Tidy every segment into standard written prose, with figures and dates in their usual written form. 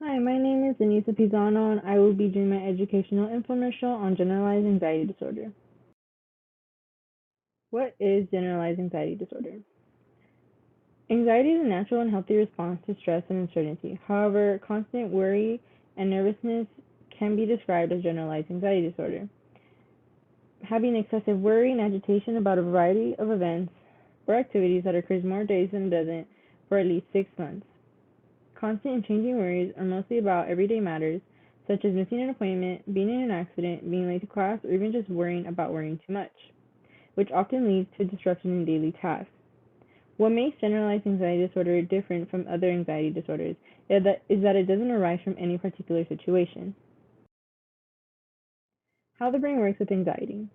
Hi, my name is Anissa Pisano, and I will be doing my educational infomercial on generalized anxiety disorder. What is generalized anxiety disorder? Anxiety is a natural and healthy response to stress and uncertainty. However, constant worry and nervousness can be described as generalized anxiety disorder. Having excessive worry and agitation about a variety of events or activities that occurs more days than it doesn't for at least 6 months. Constant and changing worries are mostly about everyday matters, such as missing an appointment, being in an accident, being late to class, or even just worrying about worrying too much, which often leads to disruption in daily tasks. What makes generalized anxiety disorder different from other anxiety disorders is that it doesn't arise from any particular situation. How the brain works with anxiety.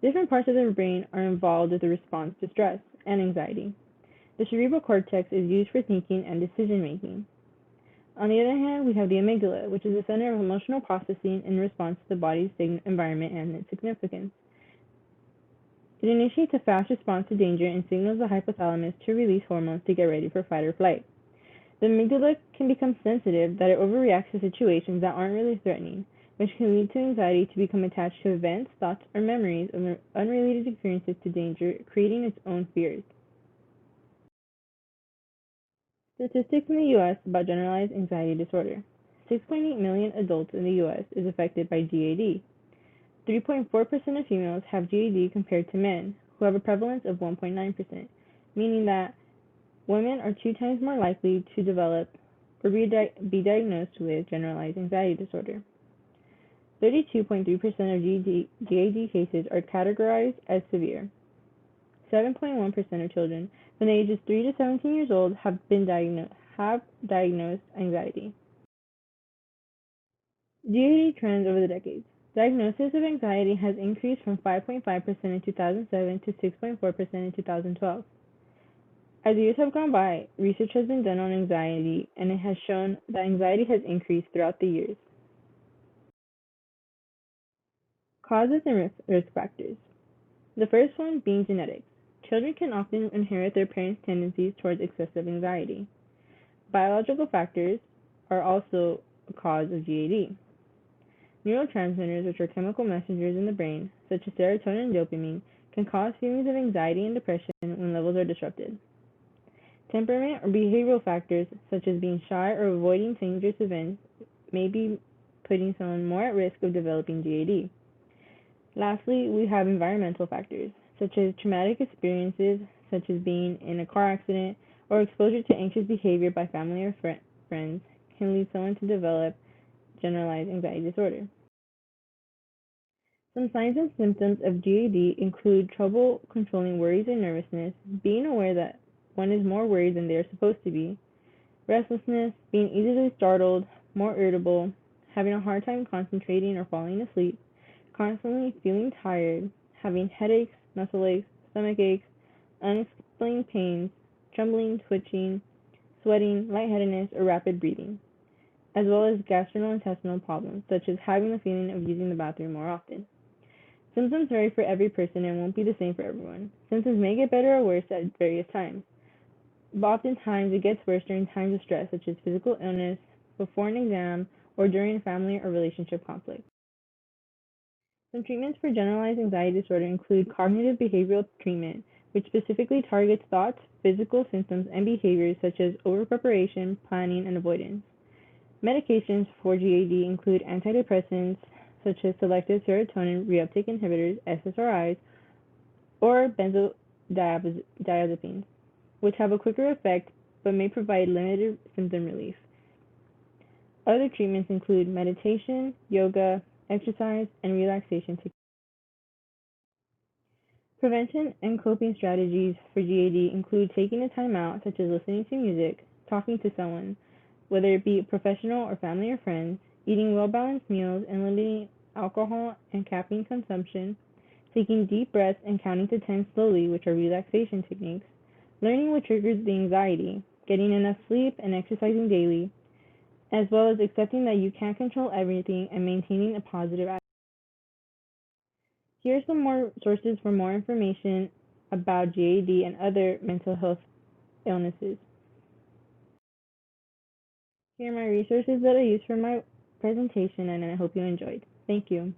Different parts of the brain are involved with the response to stress and anxiety. The cerebral cortex is used for thinking and decision making. On the other hand, we have the amygdala, which is the center of emotional processing in response to the body's environment and its significance. It initiates a fast response to danger and signals the hypothalamus to release hormones to get ready for fight or flight. The amygdala can become sensitive that it overreacts to situations that aren't really threatening, which can lead to anxiety to become attached to events, thoughts, or memories of unrelated experiences to danger, creating its own fears. Statistics in the U.S. about generalized anxiety disorder. 6.8 million adults in the U.S. is affected by GAD. 3.4% of females have GAD compared to men, who have a prevalence of 1.9%, meaning that women are 2 times more likely to develop or be diagnosed with generalized anxiety disorder. 32.3% of GAD cases are categorized as severe. 7.1% of children from the ages 3 to 17 years old have diagnosed anxiety. GAD trends over the decades. Diagnosis of anxiety has increased from 5.5% in 2007 to 6.4% in 2012. As years have gone by, research has been done on anxiety, and it has shown that anxiety has increased throughout the years. Causes and risk factors. The first one being genetics. Children can often inherit their parents' tendencies towards excessive anxiety. Biological factors are also a cause of GAD. Neurotransmitters, which are chemical messengers in the brain, such as serotonin and dopamine, can cause feelings of anxiety and depression when levels are disrupted. Temperament or behavioral factors, such as being shy or avoiding dangerous events, may be putting someone more at risk of developing GAD. Lastly, we have environmental factors, such as traumatic experiences, such as being in a car accident, or exposure to anxious behavior by family or friends, can lead someone to develop generalized anxiety disorder. Some signs and symptoms of GAD include trouble controlling worries and nervousness, being aware that one is more worried than they are supposed to be, restlessness, being easily startled, more irritable, having a hard time concentrating or falling asleep, constantly feeling tired, having headaches, muscle aches, stomach aches, unexplained pains, trembling, twitching, sweating, lightheadedness, or rapid breathing, as well as gastrointestinal problems, such as having the feeling of using the bathroom more often. Symptoms vary for every person and won't be the same for everyone. Symptoms may get better or worse at various times, but oftentimes it gets worse during times of stress, such as physical illness, before an exam, or during family or relationship conflict. Some treatments for generalized anxiety disorder include cognitive behavioral treatment, which specifically targets thoughts, physical symptoms, and behaviors such as overpreparation, planning, and avoidance. Medications for GAD include antidepressants, such as selective serotonin reuptake inhibitors, SSRIs, or benzodiazepines, which have a quicker effect but may provide limited symptom relief. Other treatments include meditation, yoga, exercise, and relaxation techniques. Prevention and coping strategies for GAD include taking a time out, such as listening to music, talking to someone, whether it be professional or family or friends, eating well-balanced meals and limiting alcohol and caffeine consumption, taking deep breaths and counting to 10 slowly, which are relaxation techniques, learning what triggers the anxiety, getting enough sleep and exercising daily, as well as accepting that you can't control everything and maintaining a positive attitude. Here are some more sources for more information about GAD and other mental health illnesses. Here are my resources that I used for my presentation, and I hope you enjoyed. Thank you.